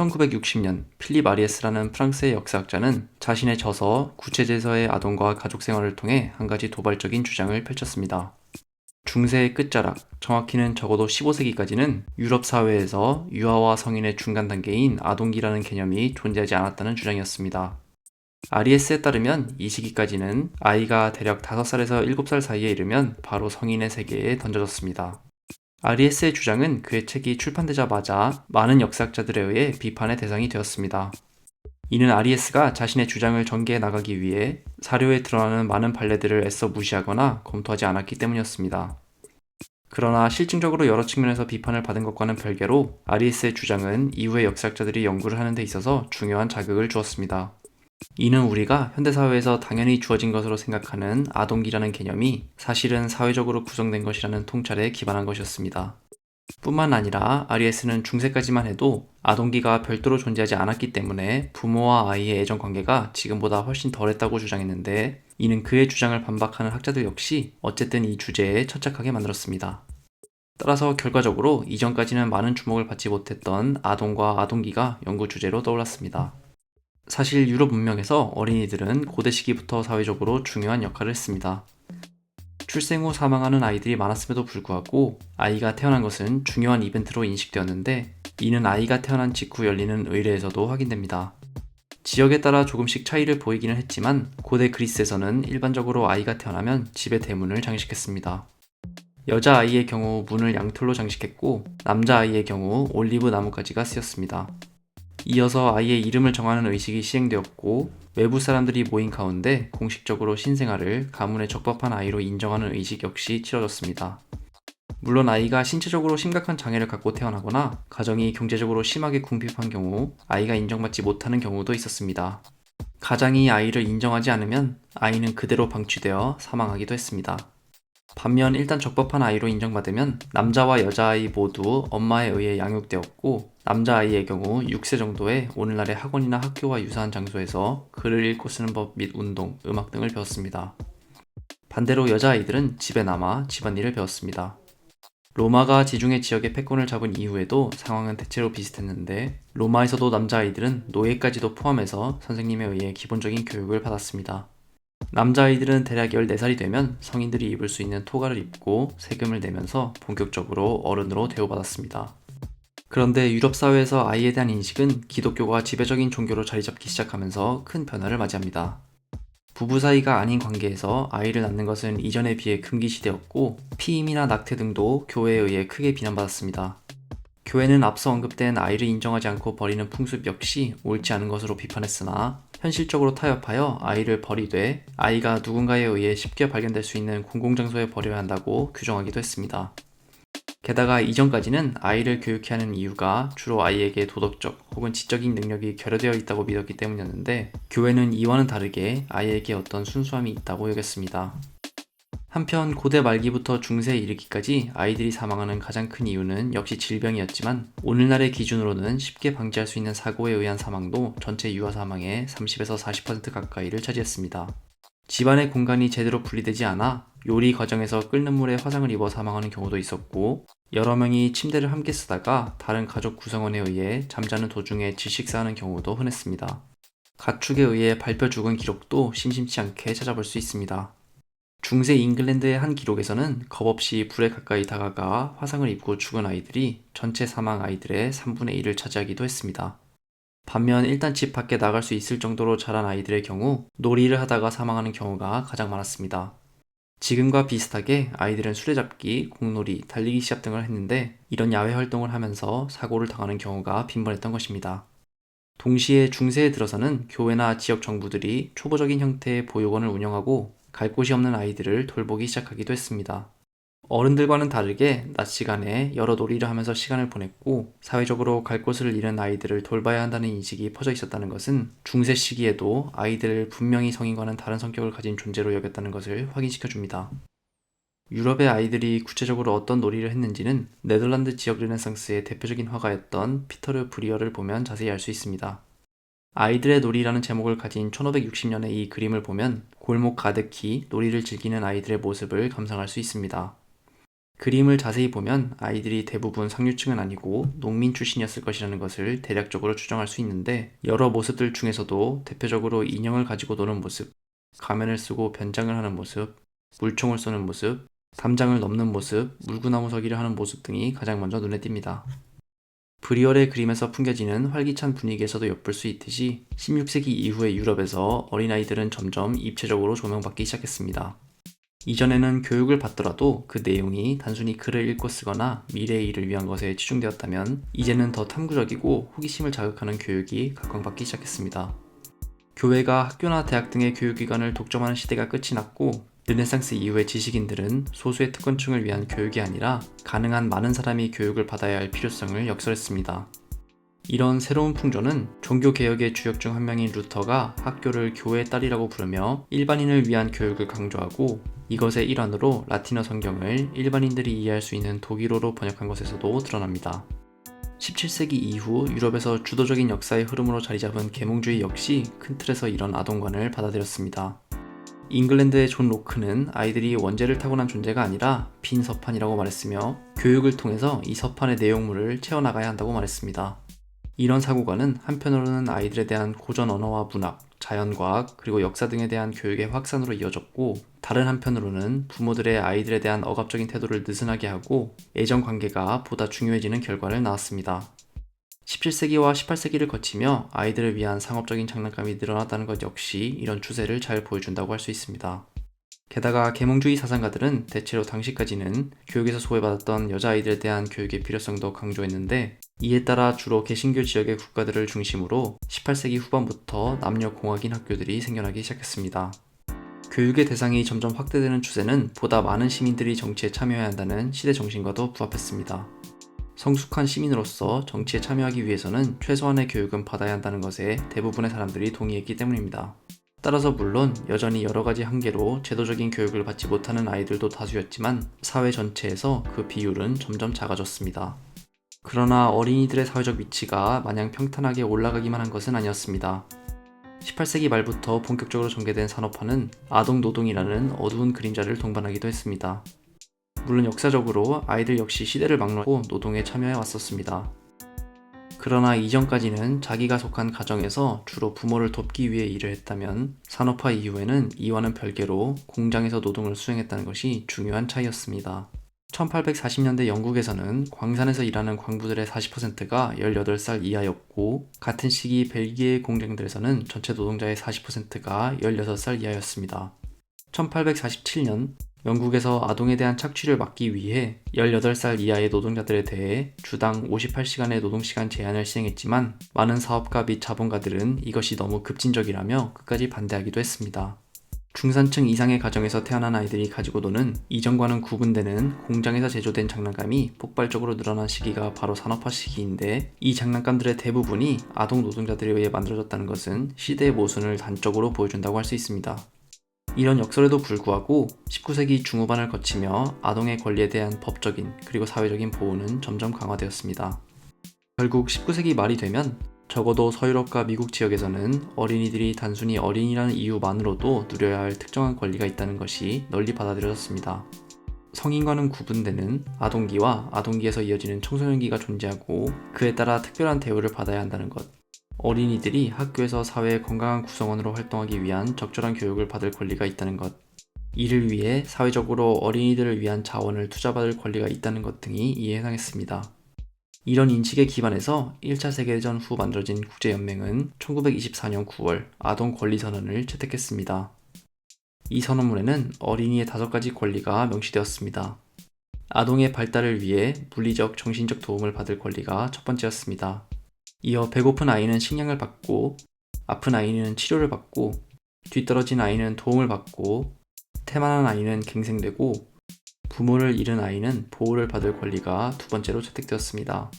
1960년 필립 아리에스라는 프랑스의 역사학자는 자신의 저서 구체제서의 아동과 가족 생활을 통해 한 가지 도발적인 주장을 펼쳤습니다. 중세의 끝자락, 정확히는 적어도 15세기까지는 유럽 사회에서 유아와 성인의 중간 단계인 아동기라는 개념이 존재하지 않았다는 주장이었습니다. 아리에스에 따르면 이 시기까지는 아이가 대략 5살에서 7살 사이에 이르면 바로 성인의 세계에 던져졌습니다. 아리에스의 주장은 그의 책이 출판되자마자 많은 역사학자들에 의해 비판의 대상이 되었습니다. 이는 아리에스가 자신의 주장을 전개해 나가기 위해 사료에 드러나는 많은 판례들을 애써 무시하거나 검토하지 않았기 때문이었습니다. 그러나 실증적으로 여러 측면에서 비판을 받은 것과는 별개로 아리에스의 주장은 이후의 역사학자들이 연구를 하는 데 있어서 중요한 자극을 주었습니다. 이는 우리가 현대사회에서 당연히 주어진 것으로 생각하는 아동기라는 개념이 사실은 사회적으로 구성된 것이라는 통찰에 기반한 것이었습니다. 뿐만 아니라 아리에스는 중세까지만 해도 아동기가 별도로 존재하지 않았기 때문에 부모와 아이의 애정관계가 지금보다 훨씬 덜했다고 주장했는데, 이는 그의 주장을 반박하는 학자들 역시 어쨌든 이 주제에 천착하게 만들었습니다. 따라서 결과적으로 이전까지는 많은 주목을 받지 못했던 아동과 아동기가 연구 주제로 떠올랐습니다. 사실 유럽 문명에서 어린이들은 고대 시기부터 사회적으로 중요한 역할을 했습니다. 출생 후 사망하는 아이들이 많았음에도 불구하고 아이가 태어난 것은 중요한 이벤트로 인식되었는데, 이는 아이가 태어난 직후 열리는 의례에서도 확인됩니다. 지역에 따라 조금씩 차이를 보이기는 했지만 고대 그리스에서는 일반적으로 아이가 태어나면 집의 대문을 장식했습니다. 여자아이의 경우 문을 양털로 장식했고, 남자아이의 경우 올리브 나뭇가지가 쓰였습니다. 이어서 아이의 이름을 정하는 의식이 시행되었고, 외부 사람들이 모인 가운데 공식적으로 신생아를 가문에 적법한 아이로 인정하는 의식 역시 치러졌습니다. 물론 아이가 신체적으로 심각한 장애를 갖고 태어나거나 가정이 경제적으로 심하게 궁핍한 경우 아이가 인정받지 못하는 경우도 있었습니다. 가장이 아이를 인정하지 않으면 아이는 그대로 방치되어 사망하기도 했습니다. 반면 일단 적법한 아이로 인정받으면 남자와 여자아이 모두 엄마에 의해 양육되었고, 남자아이의 경우 6세 정도에 오늘날의 학원이나 학교와 유사한 장소에서 글을 읽고 쓰는 법 및 운동, 음악 등을 배웠습니다. 반대로 여자아이들은 집에 남아 집안일을 배웠습니다. 로마가 지중해 지역의 패권을 잡은 이후에도 상황은 대체로 비슷했는데, 로마에서도 남자아이들은 노예까지도 포함해서 선생님에 의해 기본적인 교육을 받았습니다. 남자아이들은 대략 14살이 되면 성인들이 입을 수 있는 토가를 입고 세금을 내면서 본격적으로 어른으로 대우받았습니다. 그런데 유럽 사회에서 아이에 대한 인식은 기독교가 지배적인 종교로 자리잡기 시작하면서 큰 변화를 맞이합니다. 부부 사이가 아닌 관계에서 아이를 낳는 것은 이전에 비해 금기시되었고, 피임이나 낙태 등도 교회에 의해 크게 비난받았습니다. 교회는 앞서 언급된 아이를 인정하지 않고 버리는 풍습 역시 옳지 않은 것으로 비판했으나, 현실적으로 타협하여 아이를 버리되 아이가 누군가에 의해 쉽게 발견될 수 있는 공공장소에 버려야 한다고 규정하기도 했습니다. 게다가 이전까지는 아이를 교육해야 하는 이유가 주로 아이에게 도덕적 혹은 지적인 능력이 결여되어 있다고 믿었기 때문이었는데, 교회는 이와는 다르게 아이에게 어떤 순수함이 있다고 여겼습니다. 한편 고대 말기부터 중세에 이르기까지 아이들이 사망하는 가장 큰 이유는 역시 질병이었지만, 오늘날의 기준으로는 쉽게 방지할 수 있는 사고에 의한 사망도 전체 유아 사망의 30에서 40% 가까이를 차지했습니다. 집안의 공간이 제대로 분리되지 않아 요리 과정에서 끓는 물에 화상을 입어 사망하는 경우도 있었고, 여러 명이 침대를 함께 쓰다가 다른 가족 구성원에 의해 잠자는 도중에 질식사하는 경우도 흔했습니다. 가축에 의해 밟혀 죽은 기록도 심심치 않게 찾아볼 수 있습니다. 중세 잉글랜드의 한 기록에서는 겁없이 불에 가까이 다가가 화상을 입고 죽은 아이들이 전체 사망 아이들의 3분의 1을 차지하기도 했습니다. 반면 일단 집 밖에 나갈 수 있을 정도로 자란 아이들의 경우 놀이를 하다가 사망하는 경우가 가장 많았습니다. 지금과 비슷하게 아이들은 수레잡기, 공놀이, 달리기 시합 등을 했는데, 이런 야외 활동을 하면서 사고를 당하는 경우가 빈번했던 것입니다. 동시에 중세에 들어서는 교회나 지역 정부들이 초보적인 형태의 보육원을 운영하고 갈 곳이 없는 아이들을 돌보기 시작하기도 했습니다. 어른들과는 다르게 낮 시간에 여러 놀이를 하면서 시간을 보냈고, 사회적으로 갈 곳을 잃은 아이들을 돌봐야 한다는 인식이 퍼져 있었다는 것은 중세 시기에도 아이들을 분명히 성인과는 다른 성격을 가진 존재로 여겼다는 것을 확인시켜 줍니다. 유럽의 아이들이 구체적으로 어떤 놀이를 했는지는 네덜란드 지역 르네상스의 대표적인 화가였던 피터르 브리어를 보면 자세히 알 수 있습니다. 아이들의 놀이라는 제목을 가진 1560년의 이 그림을 보면 골목 가득히 놀이를 즐기는 아이들의 모습을 감상할 수 있습니다. 그림을 자세히 보면 아이들이 대부분 상류층은 아니고 농민 출신이었을 것이라는 것을 대략적으로 추정할 수 있는데, 여러 모습들 중에서도 대표적으로 인형을 가지고 노는 모습, 가면을 쓰고 변장을 하는 모습, 물총을 쏘는 모습, 담장을 넘는 모습, 물구나무 서기를 하는 모습 등이 가장 먼저 눈에 띕니다. 브리얼의 그림에서 풍겨지는 활기찬 분위기에서도 엿볼 수 있듯이 16세기 이후의 유럽에서 어린아이들은 점점 입체적으로 조명받기 시작했습니다. 이전에는 교육을 받더라도 그 내용이 단순히 글을 읽고 쓰거나 미래의 일을 위한 것에 치중되었다면, 이제는 더 탐구적이고 호기심을 자극하는 교육이 각광받기 시작했습니다. 교회가 학교나 대학 등의 교육기관을 독점하는 시대가 끝이 났고, 르네상스 이후의 지식인들은 소수의 특권층을 위한 교육이 아니라 가능한 많은 사람이 교육을 받아야 할 필요성을 역설했습니다. 이런 새로운 풍조는 종교개혁의 주역 중 한 명인 루터가 학교를 교회의 딸이라고 부르며 일반인을 위한 교육을 강조하고, 이것의 일환으로 라틴어 성경을 일반인들이 이해할 수 있는 독일어로 번역한 것에서도 드러납니다. 17세기 이후 유럽에서 주도적인 역사의 흐름으로 자리잡은 계몽주의 역시 큰 틀에서 이런 아동관을 받아들였습니다. 잉글랜드의 존 로크는 아이들이 원죄를 타고난 존재가 아니라 빈 서판이라고 말했으며, 교육을 통해서 이 서판의 내용물을 채워나가야 한다고 말했습니다. 이런 사고관은 한편으로는 아이들에 대한 고전 언어와 문학, 자연과학, 그리고 역사 등에 대한 교육의 확산으로 이어졌고, 다른 한편으로는 부모들의 아이들에 대한 억압적인 태도를 느슨하게 하고 애정관계가 보다 중요해지는 결과를 낳았습니다. 17세기와 18세기를 거치며 아이들을 위한 상업적인 장난감이 늘어났다는 것 역시 이런 추세를 잘 보여준다고 할 수 있습니다. 게다가 계몽주의 사상가들은 대체로 당시까지는 교육에서 소외받았던 여자아이들에 대한 교육의 필요성도 강조했는데, 이에 따라 주로 개신교 지역의 국가들을 중심으로 18세기 후반부터 남녀 공학인 학교들이 생겨나기 시작했습니다. 교육의 대상이 점점 확대되는 추세는 보다 많은 시민들이 정치에 참여해야 한다는 시대 정신과도 부합했습니다. 성숙한 시민으로서 정치에 참여하기 위해서는 최소한의 교육은 받아야 한다는 것에 대부분의 사람들이 동의했기 때문입니다. 따라서 물론 여전히 여러가지 한계로 제도적인 교육을 받지 못하는 아이들도 다수였지만, 사회 전체에서 그 비율은 점점 작아졌습니다. 그러나 어린이들의 사회적 위치가 마냥 평탄하게 올라가기만 한 것은 아니었습니다. 18세기 말부터 본격적으로 전개된 산업화는 아동 노동이라는 어두운 그림자를 동반하기도 했습니다. 물론 역사적으로 아이들 역시 시대를 막론하고 노동에 참여해 왔었습니다. 그러나 이전까지는 자기가 속한 가정에서 주로 부모를 돕기 위해 일을 했다면, 산업화 이후에는 이와는 별개로 공장에서 노동을 수행했다는 것이 중요한 차이였습니다. 1840년대 영국에서는 광산에서 일하는 광부들의 40%가 18살 이하였고, 같은 시기 벨기에 공장들에서는 전체 노동자의 40%가 16살 이하였습니다. 1847년 영국에서 아동에 대한 착취를 막기 위해 18살 이하의 노동자들에 대해 주당 58시간의 노동시간 제한을 시행했지만, 많은 사업가 및 자본가들은 이것이 너무 급진적이라며 끝까지 반대하기도 했습니다. 중산층 이상의 가정에서 태어난 아이들이 가지고 노는 이전과는 구분되는 공장에서 제조된 장난감이 폭발적으로 늘어난 시기가 바로 산업화 시기인데, 이 장난감들의 대부분이 아동 노동자들에 의해 만들어졌다는 것은 시대의 모순을 단적으로 보여준다고 할 수 있습니다. 이런 역설에도 불구하고 19세기 중후반을 거치며 아동의 권리에 대한 법적인 그리고 사회적인 보호는 점점 강화되었습니다. 결국 19세기 말이 되면 적어도 서유럽과 미국 지역에서는 어린이들이 단순히 어린이라는 이유만으로도 누려야 할 특정한 권리가 있다는 것이 널리 받아들여졌습니다. 성인과는 구분되는 아동기와 아동기에서 이어지는 청소년기가 존재하고, 그에 따라 특별한 대우를 받아야 한다는 것, 어린이들이 학교에서 사회의 건강한 구성원으로 활동하기 위한 적절한 교육을 받을 권리가 있다는 것, 이를 위해 사회적으로 어린이들을 위한 자원을 투자받을 권리가 있다는 것 등이 이에 해당했습니다. 이런 인식에 기반해서 1차 세계대전 후 만들어진 국제연맹은 1924년 9월 아동권리선언을 채택했습니다. 이 선언문에는 어린이의 5가지 권리가 명시되었습니다. 아동의 발달을 위해 물리적, 정신적 도움을 받을 권리가 첫 번째였습니다. 이어 배고픈 아이는 식량을 받고, 아픈 아이는 치료를 받고, 뒤떨어진 아이는 도움을 받고, 태만한 아이는 갱생되고, 부모를 잃은 아이는 보호를 받을 권리가 두 번째로 채택되었습니다.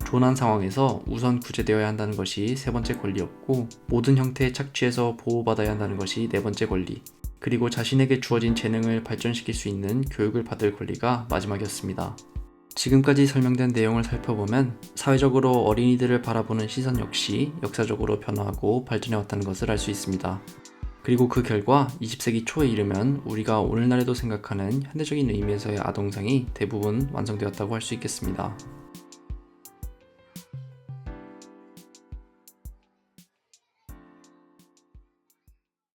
조난 상황에서 우선 구제되어야 한다는 것이 세 번째 권리였고, 모든 형태의 착취에서 보호받아야 한다는 것이 네 번째 권리, 그리고 자신에게 주어진 재능을 발전시킬 수 있는 교육을 받을 권리가 마지막이었습니다. 지금까지 설명된 내용을 살펴보면 사회적으로 어린이들을 바라보는 시선 역시 역사적으로 변화하고 발전해 왔다는 것을 알 수 있습니다. 그리고 그 결과 20세기 초에 이르면 우리가 오늘날에도 생각하는 현대적인 의미에서의 아동상이 대부분 완성되었다고 할 수 있겠습니다.